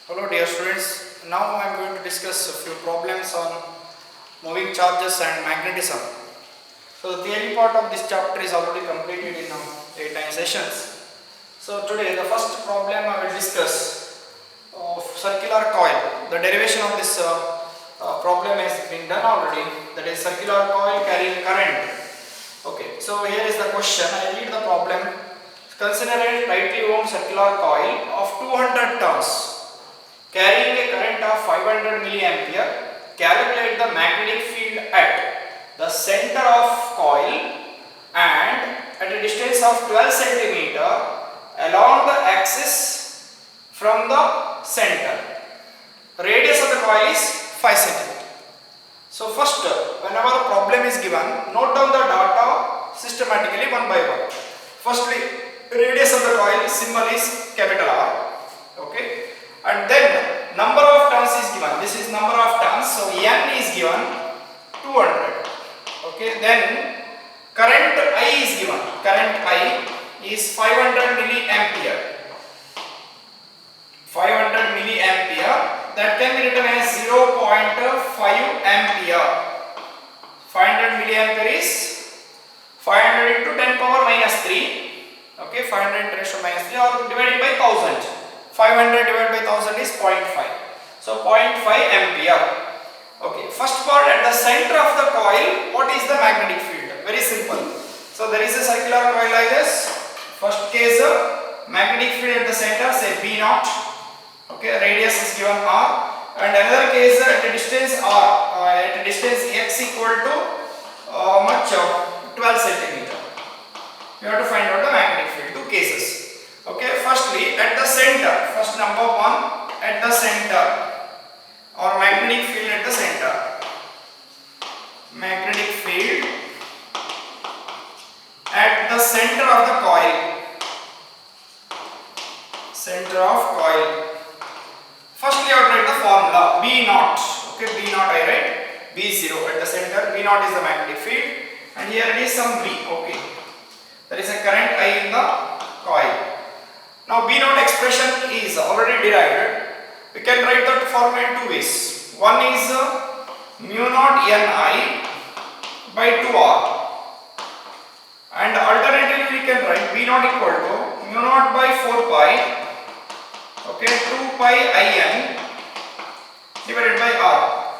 Hello dear students, now I am going to discuss a few problems on moving charges and magnetism. So the theory part of this chapter is already completed in 8-9 sessions. So today the first problem I will discuss of circular coil. The derivation of this problem has been done already, that is circular coil carrying current. Okay, so here is the question. I read the problem. Consider a tightly wound circular coil of 200 turns carrying a current of 500 milliampere. Calculate the magnetic field at the center of coil and at a distance of 12 centimeter along the axis from the center. Radius of the coil is 5 centimeter. So first, whenever a problem is given, note down the data systematically one by one. Firstly, radius of the coil symbol is capital R. Okay, and then number of turns is given. This is number of turns, so N is given 200. Okay, then current I is given. Current I is 500 milliampere. 500 milliampere. That can be written as 0.5 ampere. 500 milliampere is 500 into 10 power minus 3. Okay, 500 10 to minus 3 or divided by 1000. 500 divided by 1000 is 0.5. So 0.5 ampere. Okay, first part, at the center of the coil, what is the magnetic field? Very simple. So there is a circular coil like this. First case, magnetic field at the center, say B naught. Okay, radius is given R. And another case, at a distance R, at a distance x equal to 12 centimeter. You have to find out the magnetic field. Two cases. Okay, firstly at the center, first number one, at the center or magnetic field at the center. Magnetic field at the center of the coil. Center of coil. Firstly I will write the formula B naught. Okay, B naught I write B0 at the center. B naught is the magnetic field and here it is some B. Okay, there is a current I in the coil. Now B naught expression is already derived. We can write that formula in two ways. One is mu naught Ni by 2R, and alternatively we can write B naught equal to mu naught by 4 pi, okay, 2 pi In divided by R.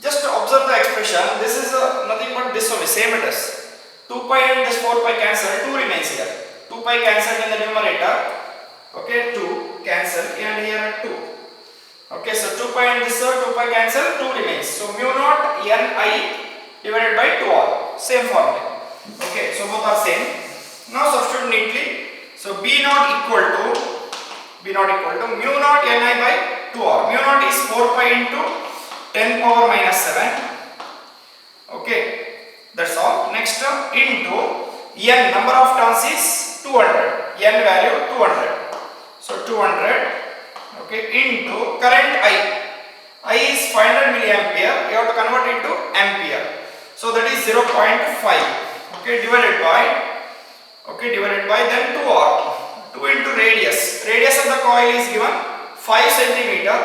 Just observe the expression. This is nothing but this only, same it is. 2 pi and this 4 pi cancel, 2 remains here. 2 pi cancelled in the numerator. Okay, 2 cancel and here 2. Okay, so 2 pi and this 2 pi cancel, 2 remains. So mu naught Ni divided by 2R. Same formula. Okay, so both are same. Now substitute neatly. So B naught equal to mu naught Ni by 2R. Mu naught is 4 pi into 10 power minus 7. Okay, that's all. Next into N, number of turns is 200. N value 200. So 200, okay, into current I is 500 milliampere. You have to convert it to ampere. So that is 0.5. Okay, divided by then 2R. 2 into radius. Radius of the coil is given 5 centimeter.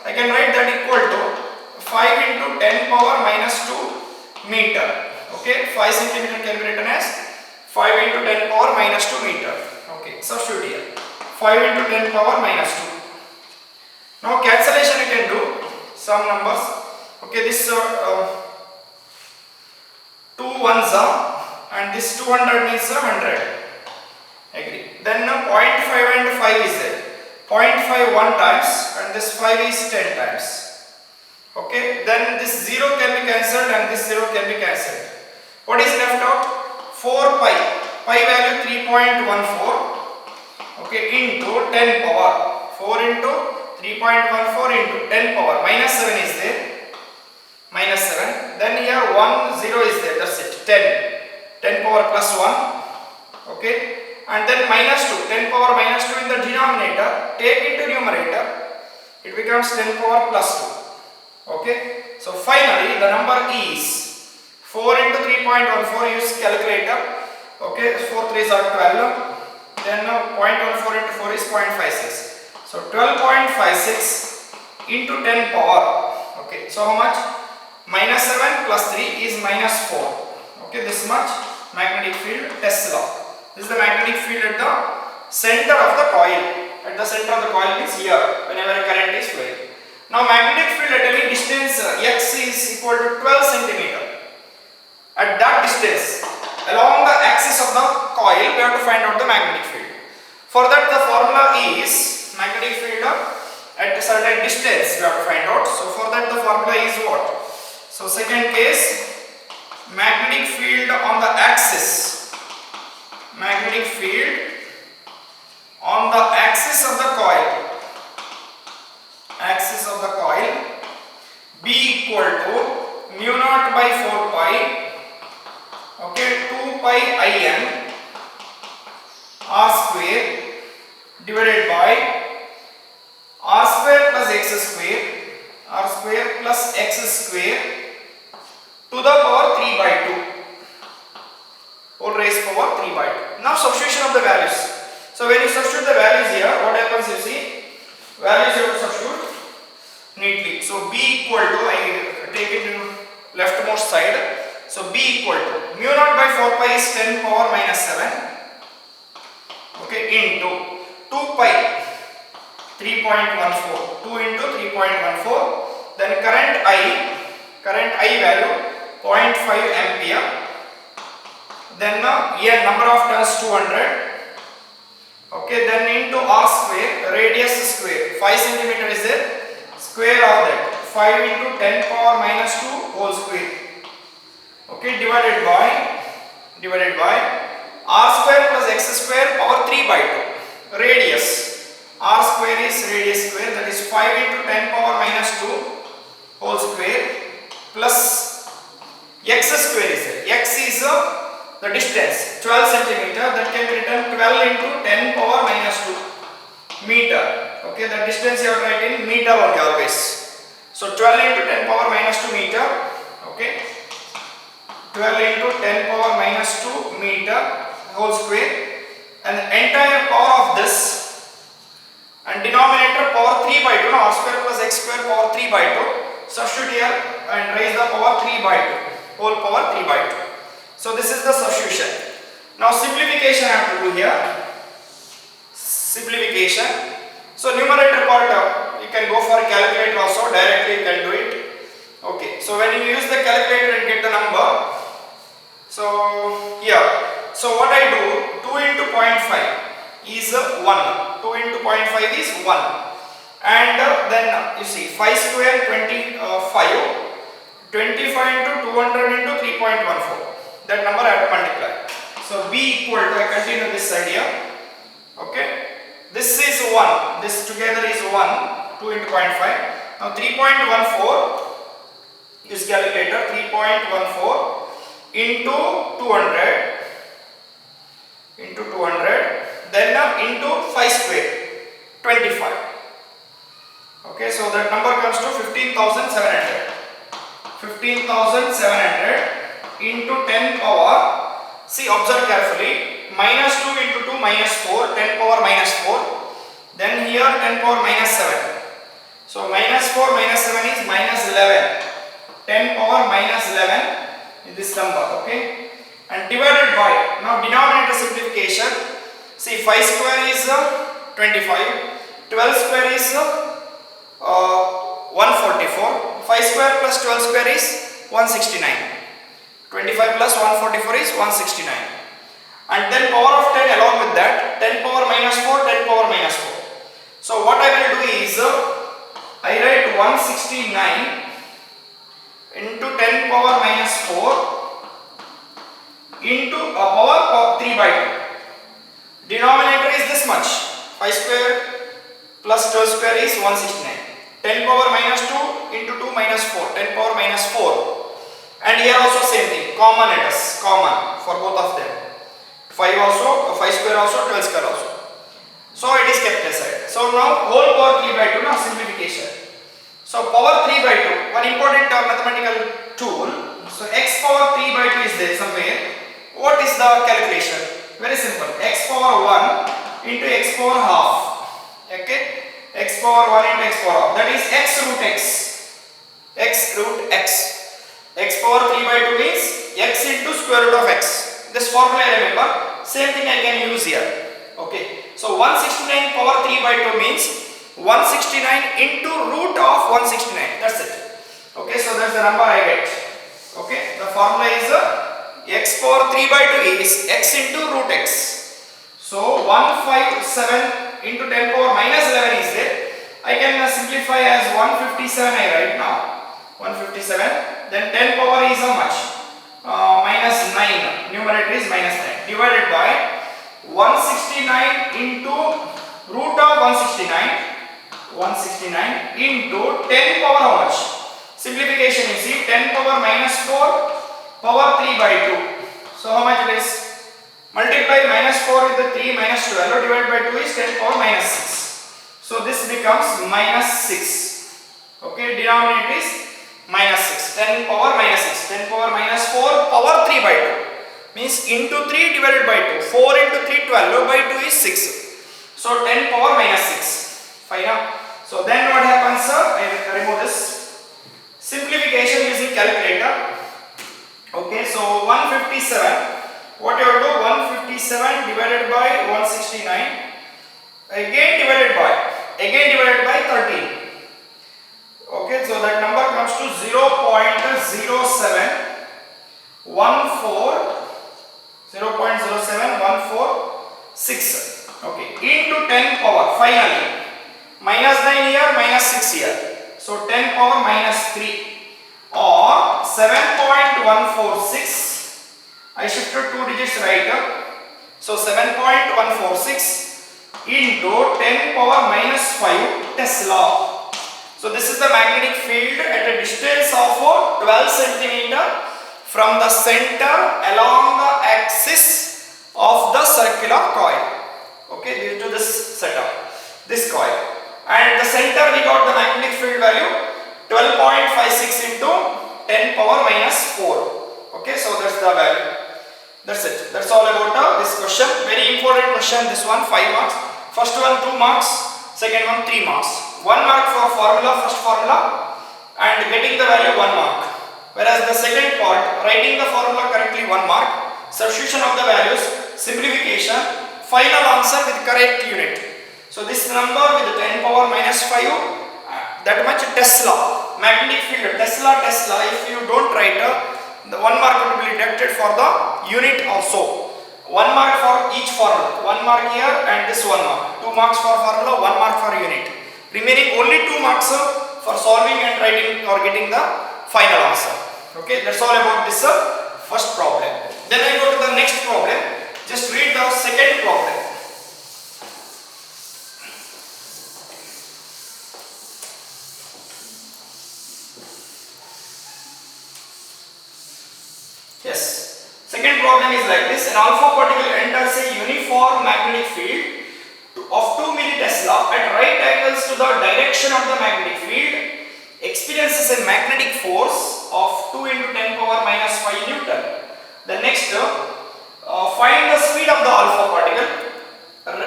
I can write that equal to 5 into 10 power minus 2 meter. Okay, 5 centimeter can be written as 5 into 10 power minus 2 meter. Okay, substitute here. 5 into 10 power minus 2. Now cancellation you can do some numbers. Okay, this 2 ones are, and this 200 means 100. Agree. Then 0.5 and 5 is there. 0.5 1 times and this 5 is 10 times. Okay, then this 0 can be cancelled and this 0 can be cancelled. What is left out? 4 pi. Pi value 3.14. Okay, into 10 power. 4 into 3.14 into 10 power. Minus 7 is there. Minus 7. Then here 1 0 is there. That's it. 10. 10 power plus 1. Okay. And then minus 2. 10 power minus 2 in the denominator. Take into numerator. It becomes 10 power plus 2. Okay. So finally the number is 4 into 3.14. Use calculator. Okay. 4 3s are 12. Then 0.14 into 4 is 0.56. So 12.56 into 10 power. Okay, so how much? Minus 7 plus 3 is minus 4. Okay, this much magnetic field Tesla. This is the magnetic field at the center of the coil. At the center of the coil means here, whenever a current is flowing. Now magnetic field at any distance x is equal to 12 centimeter. At that distance, along the axis of the coil, we have to find out the magnetic field. For that, the formula is magnetic field at a certain distance we have to find out. So for that, the formula is what? So second case, magnetic field on the axis. Magnetic field on the axis of the coil. Axis of the coil, B equal to mu naught by 4 pi, okay, 2 pi in r square divided by r square plus x square, r square plus x square to the power 3 by 2, whole raised power 3 by 2. Now substitution of the values. So when you substitute the values here, what happens you see? Values you have to substitute neatly. So B equal to, I take it in leftmost side. So B equal to mu naught by 4 pi is 10 power minus 7. Okay, into 2 pi 3.14. 2 into 3.14. Then current I value 0.5 ampere. Then here number of turns 200. Okay, then into r square, radius square, 5 centimeter is the square of that, 5 into 10 power minus 2 whole square. Okay, divided by r square plus x square power 3 by 2. Radius, r square is radius square, that is 5 into 10 power minus 2 whole square plus x square is there. X is the distance 12 centimeter, that can be written 12 into 10 power minus 2 meter. Okay, the distance you have to write in meter only always. So 12 into 10 power minus 2 meter. Okay, 12 into 10 power minus 2 meter whole square, and the entire power of this, and denominator power 3 by 2. Now r square plus x square power 3 by 2. Substitute here and raise the power 3 by 2, whole power 3 by 2. So this is the substitution. Now simplification I have to do here. Simplification. So numerator part you can go for a calculator also, directly you can do it. Okay, so when you use the calculator and get the number, so here, so what I do, 2 into 0.5 is 1, 2 into 0.5 is 1, and then you see 5 square 25, 25 into 200 into 3.14. That number I have to multiply. So B equal to, I continue this side here. Okay, this is 1, this together is 1, 2 into 0.5. Now 3.14, use calculator, 3.14 into 200, then into 5 square, 25. Okay, so that number comes to 15,700. 15,700 into 10 power, see, observe carefully, minus 2 into 2 minus 4, 10 power minus 4, then here 10 power minus 7. So minus 4 minus 7 is minus 11, 10 power minus 11 is this number. Okay, and divided by, now denominator simplification, see 5 square is 25, 12 square is 144, 5 square plus 12 square is 169. 25 plus 144 is 169, and then power of 10 along with that, 10 power minus 4, 10 power minus 4. So what I will do is, I write 169 into 10 power minus 4 into a power of 3 by 2. Denominator is this much, 5 square plus 12 square is 169. 10 power minus 2 into 2 minus 4, 10 power minus 4. And here also same thing, common it is, common for both of them. 5 also, 5 square also, 12 square also. So it is kept aside. So now whole power 3 by 2, now simplification. So power 3 by 2, one important mathematical tool. So x power 3 by 2 is there somewhere. What is the calculation? Very simple, x power 1 into x power half. Okay, power 1 into x power half, that is x root x. X root x. X power 3 by 2 means x into square root of x. This formula I remember. Same thing I can use here. Okay. So 169 power 3 by 2 means 169 into root of 169. That's it. Okay. So that's the number I get. Okay. The formula is x power 3 by 2 is x into root x. So 157 into 10 power minus 11 is there. I can simplify as 157 I write now. 157. Then 10 power is how much? Minus 9. Numerator is minus 9. Divided by 169 into root of 169. 169 into 10 power how much? Simplification you see, 10 power minus 4 power 3 by 2. So how much it is? Multiply minus 4 with the 3 minus 12 divided by 2 is 10 power minus 6. So this becomes minus 6. Okay, denominator is minus 6. 10 power minus 6. 10 power minus 4 power 3 by 2. Means into 3 divided by 2. 4 into 3 12 by 2 is 6. So 10 power minus 6. Fine now. So then what happens sir? I remove this. Simplification using calculator. Okay, so 157. What you have to do? 157 divided by 169. Again divided by 13. Okay, so that number comes to 0.07146. Okay, into 10 power finally. Minus 9 here, minus 6 here. So 10 power minus 3 or 7.146. I shifted 2 digits right up. So 7.146 into 10 power minus 5 Tesla. So this is the magnetic field at a distance of 12 centimeter from the center along the axis of the circular coil. Okay, due to this setup, this coil. And at the center we got the magnetic field value 12.56 into 10 power minus 4. Okay, so that's the value. That's it. That's all about this question. Very important question. This one 5 marks. First one 2 marks. Second one 3 marks. 1 mark for formula, first formula, and getting the value 1 mark. Whereas the second part, writing the formula correctly 1 mark, substitution of the values, simplification, final answer with correct unit. So this number with 10 power minus 5, that much Tesla, magnetic field, Tesla, if you don't write, the 1 mark would be deducted for the unit also. 1 mark for each formula, 1 mark here and this 1 mark, 2 marks for formula, 1 mark for unit. Remaining only 2 marks for solving and writing or getting the final answer. Okay, that's all about this first problem. Then I go to the next problem. Just read the second problem. Yes. Second problem is like this. An alpha particle enters a uniform magnetic field of 2 millitesla at right angles to the direction of the magnetic field, experiences a magnetic force of 2 into 10 power minus 5 Newton. The next, find the speed of the alpha particle.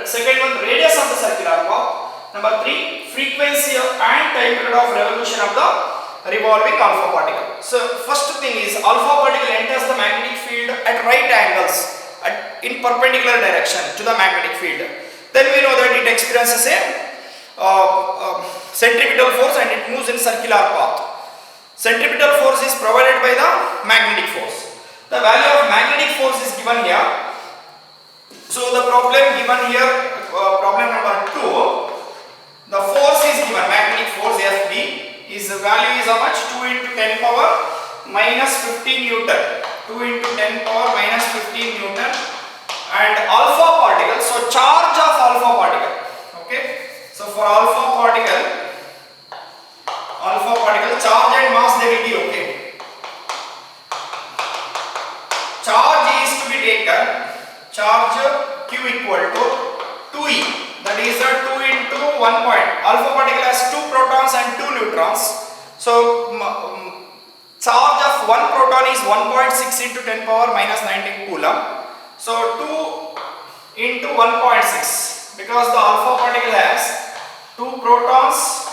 Second one, radius of the circular path. Number 3, frequency and time period of revolution of the revolving alpha particle. So first thing is alpha particle enters the magnetic field at right angles in perpendicular direction to the magnetic field. Then we know that it experiences a centripetal force and it moves in circular path. Centripetal force is provided by the magnetic force. The value of magnetic force is given here. So the problem given here, problem number 2, the force is given, magnetic force FB, is the value is how much? 2 into 10 power minus 15 Newton. 2 into 10 power minus 15 Newton. And alpha particle, so charge of alpha particle. Okay, so for alpha particle, charge and mass they will be okay. Charge is to be taken, charge Q equal to 2E, that is 2 into 1 point. Alpha particle has 2 protons and 2 neutrons. So charge of 1 proton is 1.6 into 10 power minus 19 coulomb. So 2 into 1.6, because the alpha particle has 2 protons protons,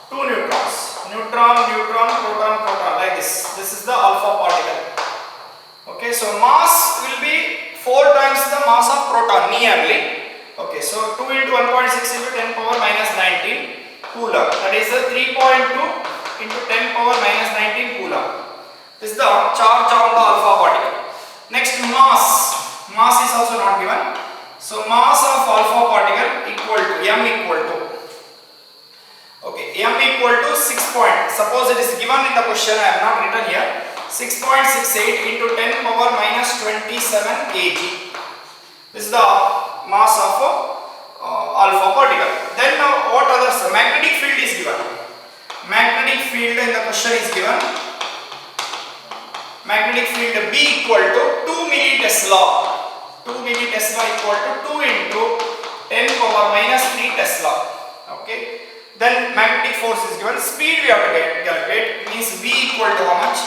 2 neutrons. Neutron, neutron, proton, proton, like this. This is the alpha particle. Okay, so mass will be 4 times the mass of proton nearly. Okay, so 2 into 1.6 into 10 power minus 19 coulomb. That is the 3.2 into 10 power minus 19 coulomb. This is the charge on the alpha particle. Next, mass. Mass is also not given. So mass of alpha particle equal to m equal to. Okay, m equal to 6 point. Suppose it is given in the question. I have not written here. 6.68 into 10 power minus 27 kg. This is the mass of alpha particle. Then what others? Magnetic field is given. Magnetic field in the question is given. Magnetic field B equal to 2 millitesla. 2 millitesla equal to 2 into 10 power minus 3 tesla. Okay. Then magnetic force is given. Speed we have to calculate. Means V equal to how much?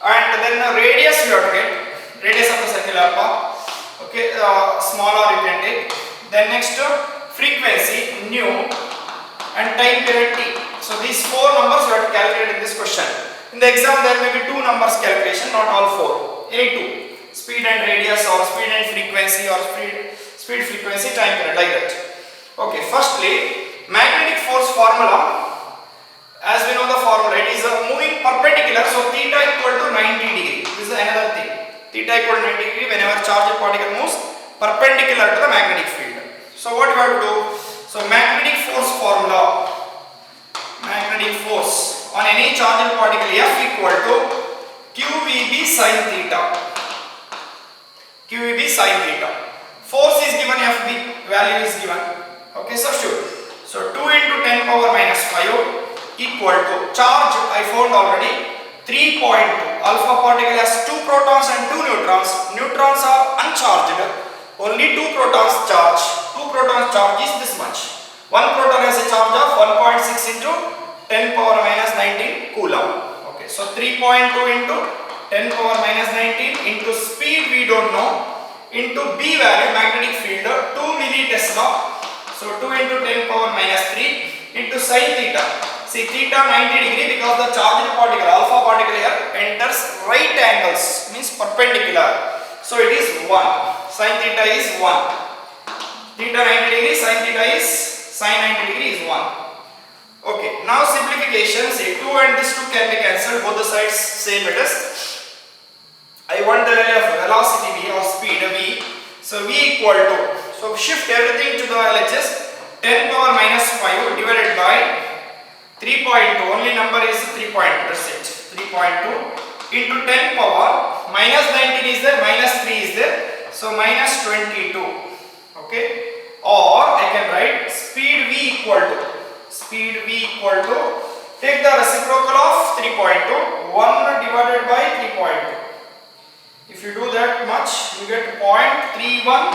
And then radius we have to get. Radius of the circular path. Okay. Smaller you can take. Then next frequency nu and time period t. So these 4 numbers we have to calculate in this question. In the exam there may be 2 numbers calculation, not all 4. Any 2. Speed and radius or speed and frequency or speed frequency time period, like that. Okay, firstly magnetic force formula, as we know the formula, it is moving perpendicular, so theta equal to 90 degree. This is another thing. Theta equal to 90 degree whenever charged particle moves perpendicular to the magnetic field. So what we have to do? So magnetic force formula, magnetic force on any charged particle F equal to QVB sin theta. QVB sin theta. Force is given, FB value is given. Okay, substitute. So 2 into 10 power minus 5 equal to charge I found already 3.2. Alpha particle has 2 protons and 2 neutrons. Neutrons are uncharged. Only 2 protons charge. 2 protons charge is this much. 1 proton has a charge of 1.6 into 10 power minus 19 coulomb. Okay, so 3.2 into 10 power minus 19 into speed we don't know, into B value magnetic field 2 millitesla. So 2 into 10 power minus 3 into sin theta. See theta 90 degree because the charged particle alpha particle here enters right angles, means perpendicular. So it is 1. Sin theta is 1. Theta 90 degree, sin theta is sin 90 degree is 1. Okay, now simplification. Say 2 and this 2 can be cancelled, both the sides same it is. I want the value of velocity V or speed V. So V equal to, so shift everything to the LHS, 10 power minus 5 divided by 3.2, only number is 3.2, that's it, 3.2 into 10 power, minus 19 is there, minus 3 is there, so minus 22, okay, or I can write speed V equal to, take the reciprocal of 3.2, 1 divided by 3.2. If you do that much, you get 0.3125,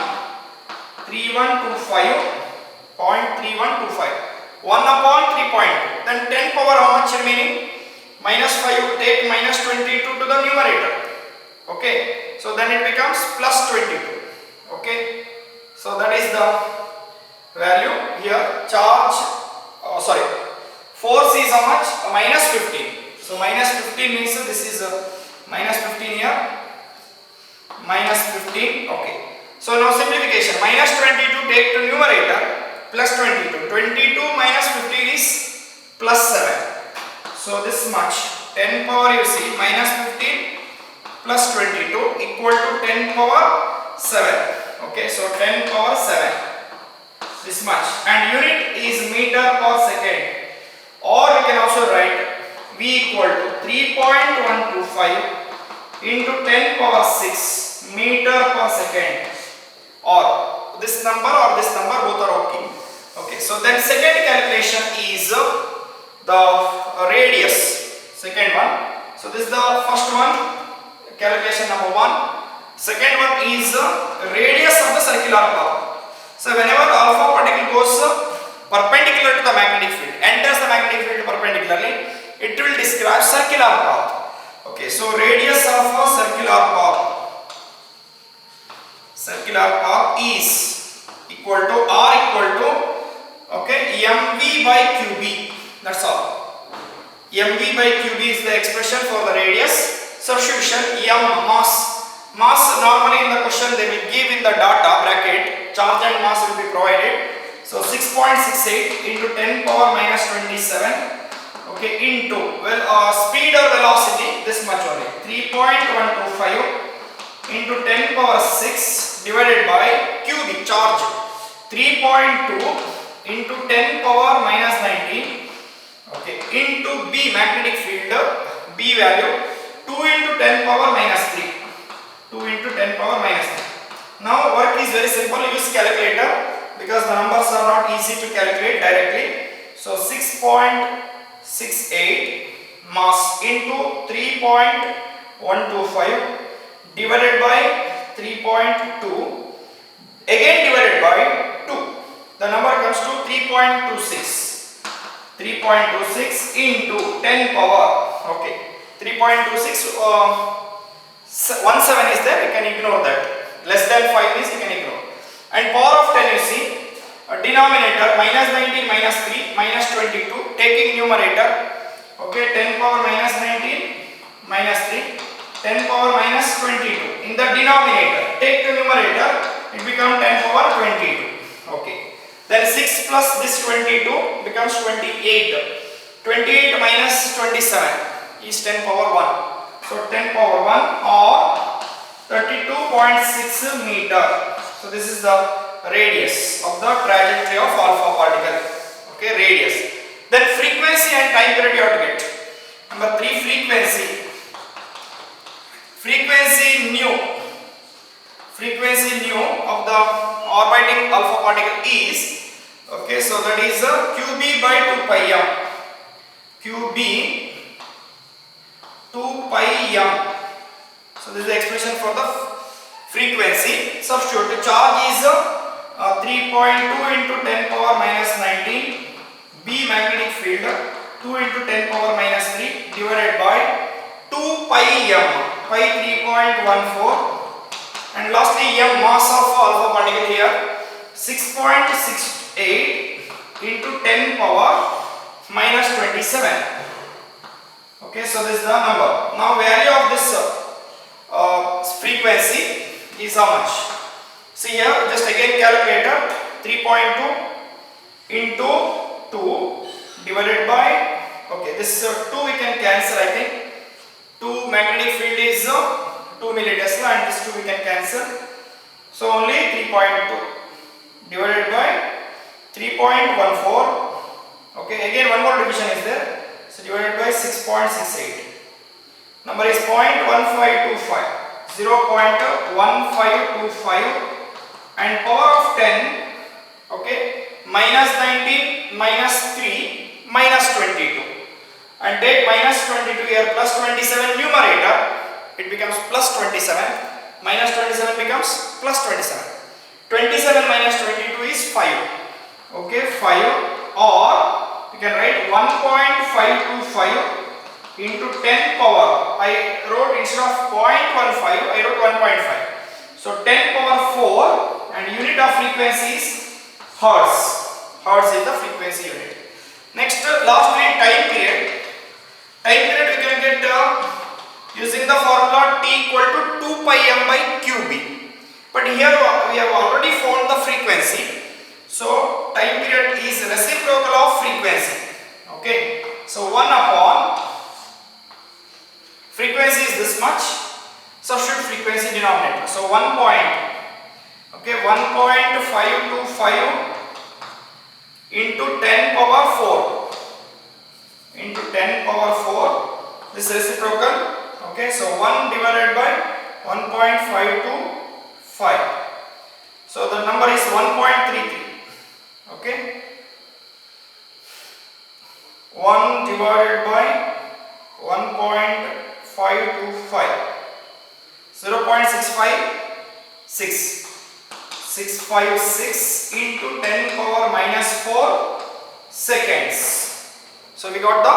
1 upon 3.2. Then 10 power how much remaining? Minus 5, take minus 22 to the numerator. Okay, so then it becomes plus 22. Okay, so that is the value here. Charge, force is how much? Minus 15. So minus 15 means this is minus 15 here. Minus 15, okay. So now simplification, minus 22 take to numerator, plus 22. 22 minus 15 is plus 7. So this much, 10 power you see, minus 15 plus 22 equal to 10 power 7. Okay, so 10 power 7. This much. And unit is meter per second. Or we can also write V equal to 3.125 into 10 power 6 meter per second, or this number both are okay. Okay, so then second calculation is the radius, second one. So this is the first one, calculation number 1. Second one is radius of the circular path. So whenever alpha particle goes perpendicular to the magnetic field, enters the magnetic field perpendicularly, it will describe circular path. Okay, so radius of a circular path is equal to R equal to Okay, mv by qb, that's all. mv by qb is the expression for the radius. Substitution m mass normally in the question they will give in the data bracket, charge and mass will be provided. So 6.68 into 10 power minus 27, okay, into speed or velocity this much only, 3.125 into 10 power 6 divided by cubic charge, 3.2 into 10 power minus 19, okay, into b magnetic field, b value 2 into 10 power minus 3, 2 into 10 power minus 3. Now work is very simple, use calculator because the numbers are not easy to calculate directly. So 6.68 mass into 3.125 divided by 3.2 again divided by 2. The number comes to 3.26. 3.26 into 10 power. Okay. 3.26 17 is there, you can ignore that. Less than 5 is you can ignore. And power of 10 you see, denominator minus 19 minus 3 minus 22, taking numerator, okay, 10 power minus 19 minus 3, 10 power minus 22. In the denominator, take the numerator, it becomes 10 power 22. Okay. Then 6 plus this 22 becomes 28. 28 minus 27 is 10 power 1. So 10 power 1 or 32.6 meter. So this is the radius of the trajectory of alpha particle. Okay, radius. Then frequency and time period you have to get. Number 3, frequency. Frequency nu of the orbiting alpha particle is, okay, so that is qb by 2 pi m. qb 2 pi m. So this is the expression for the frequency. Substitute. The charge is 3.2 into 10 power minus 19. B magnetic field 2 into 10 power minus 3 divided by 2 pi m. Pi 3.14. And lastly m, mass of alpha particle here, 6.68 into 10 power minus 27. Okay, so this is the number. Now value of this frequency is how much? See here, just again calculator, 3.2 into 2 divided by, okay, this 2 we can cancel, I think. 2 magnetic field is 2 millitesla and this 2 we can cancel. So only 3.2 divided by 3.14. Okay, again one more division is there. So divided by 6.68. Number is 0.1525. 0.1525 and power of 10, okay, minus 19 minus 3 minus 22. And take minus 22 here plus 27 numerator, it becomes plus 27, minus 27 becomes plus 27. 27 minus 22 is 5. Okay, 5, or you can write 1.525 into 10 power. I wrote instead of 0.15, I wrote 1.5. So 10 power 4 and unit of frequency is hertz. Hertz is the frequency unit. Next, lastly, time period. Time period we can get using the formula T equal to 2 pi m by qb. But here we have already found the frequency. So time period is reciprocal of frequency. Okay. So 1 upon frequency is this much. Substitute frequency denominator. So 1 point. Okay, 1.525 into 10 power 4 into 10 power 4. This is reciprocal. Okay, so 1 divided by 1.525. So the number is 1.33. Okay, 1 divided by 1.525. 0.656. 656 into 10 power minus 4 seconds. So we got the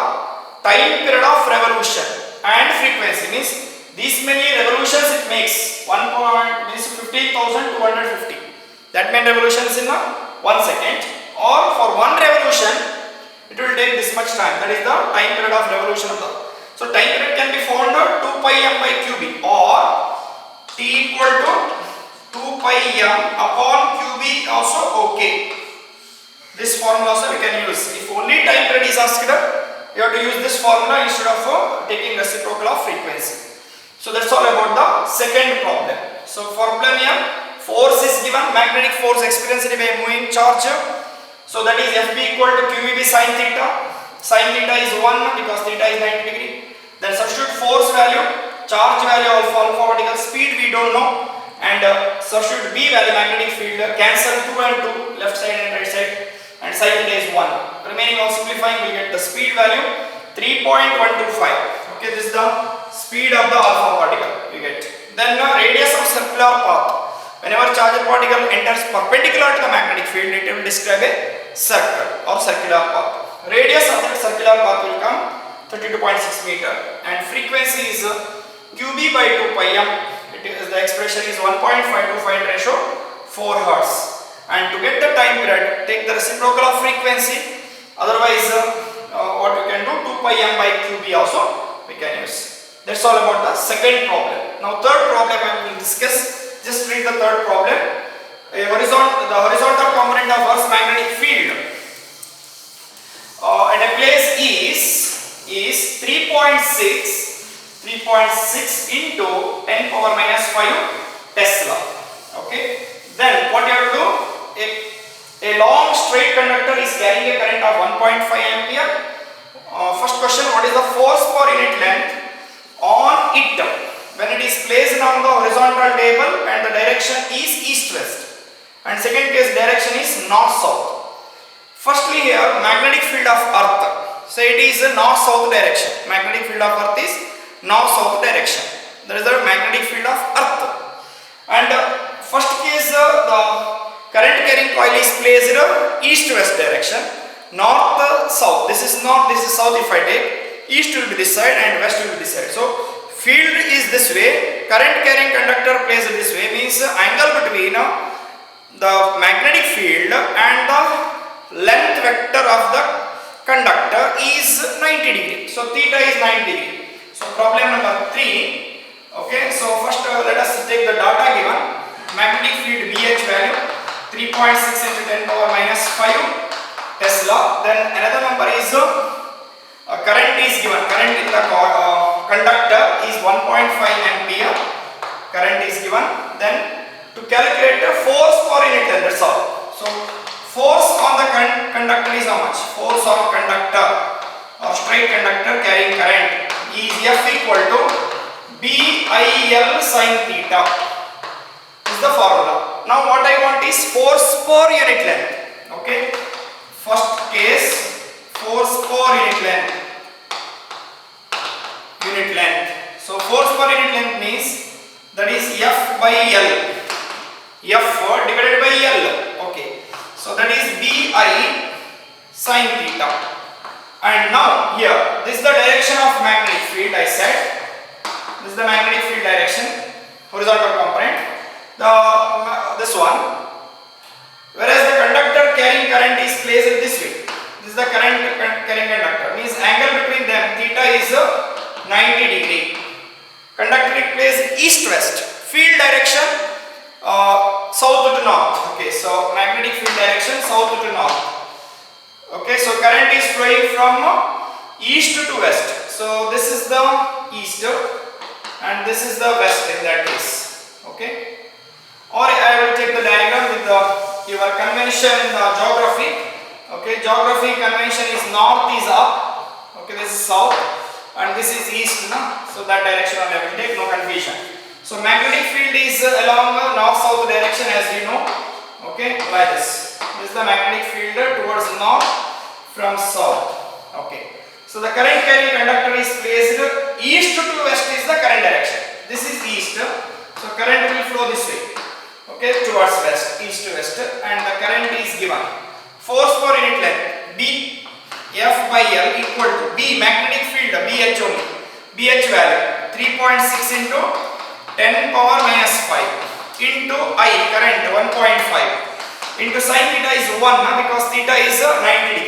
time period of revolution and frequency, means these many revolutions it makes. 1 means 15,250. That many revolutions in 1 second. or for one revolution it will take this much time. That is the time period of revolution of the. So time period can be found 2 pi m by qb, or t equal to 2 pi m upon qb also okay. This formula also we can use. If only time period is asked, you have to use this formula instead of taking reciprocal of frequency. So that's all about the second problem. So for problem here, force is given, magnetic force experienced by a moving charge. So that is Fb equal to QEB sin theta. Sin theta is 1 because theta is 90 degree. Then substitute force value, charge value, alpha vertical speed we don't know, and substitute B value, magnetic field, cancel 2 and 2, left side and right side, and sin theta is 1. Remaining of simplifying, we get the speed value 3.125. Okay, this is the speed of the alpha particle we get. Then radius of circular path. Whenever charged particle enters perpendicular to the magnetic field, it will describe a circle or circular path. Radius of that circular path will come 32.6 meter, and frequency is qb by 2 pi m. It is, the expression is 1.525 ratio 4 hertz. And to get the time period, take the reciprocal of frequency. Otherwise, what we can do, 2 pi m by qb also we can use. That's all about the second problem. Now third problem I will discuss. Just read the third problem. The horizontal component of Earth's magnetic field at a place is 3.6 into 10 power minus 5 Tesla. Okay. Then what you have to do? A long straight conductor is carrying a current of 1.5 ampere. First question: what is the force per unit length on it when it is placed on the horizontal table and the direction is east-west? And second case, direction is north-south. Firstly here, magnetic field of Earth, say it is a north-south direction. Magnetic field of Earth is north-south direction. That is the magnetic field of Earth. And first case, the current carrying coil is placed east-west direction. North-south, this is north, this is south. If I take, east will be this side and west will be this side. So field is this way, current carrying conductor placed this way, means angle between the magnetic field and the length vector of the conductor is 90 degree. So theta is 90 degree. So problem number 3. Okay, so first let us take the data given. Magnetic field BH value 3.6 into 10 power minus 5 Tesla. Then another number is current is given. Current in the conductor is 1.5 ampere. Current is given. Then to calculate the force per unit length, that's all. So force on the conductor is how much? Force of conductor or straight conductor carrying current is F equal to BIL sin theta. This is the formula. Now what I want is force per unit length. Okay. First case, force per unit length. Unit length. So force per unit length means that is F by L. F divided by L. Okay. So that is BI sin theta. And now here, this is the direction of magnetic field. I said this is the magnetic field direction, horizontal component. This one. Whereas the conductor carrying current is placed this way. This is the current carrying conductor. Means angle between them theta is 90 degree. Conductor is placed east-west. Field direction south to north. Okay, so magnetic field direction south to north. Okay, so current is flowing from east to west. So this is the east and this is the west in that case. Okay, or I will take the diagram with your convention in the geography. Okay, geography convention is north is up. Okay, this is south and this is east. So that direction I will take, no confusion. So magnetic field is along north-south direction, as we know. Okay, like this. This is the magnetic field towards north from south. Okay. So the current carrying conductor is placed east to west is the current direction. This is east. So current will flow this way. Okay, towards west, east to west, and the current is given. Force per unit length B F by L equal to B magnetic field BH only. BH value 3.6 into 10 power minus 5 into I current 1.5. into sin theta is 1 because theta is 90 degree.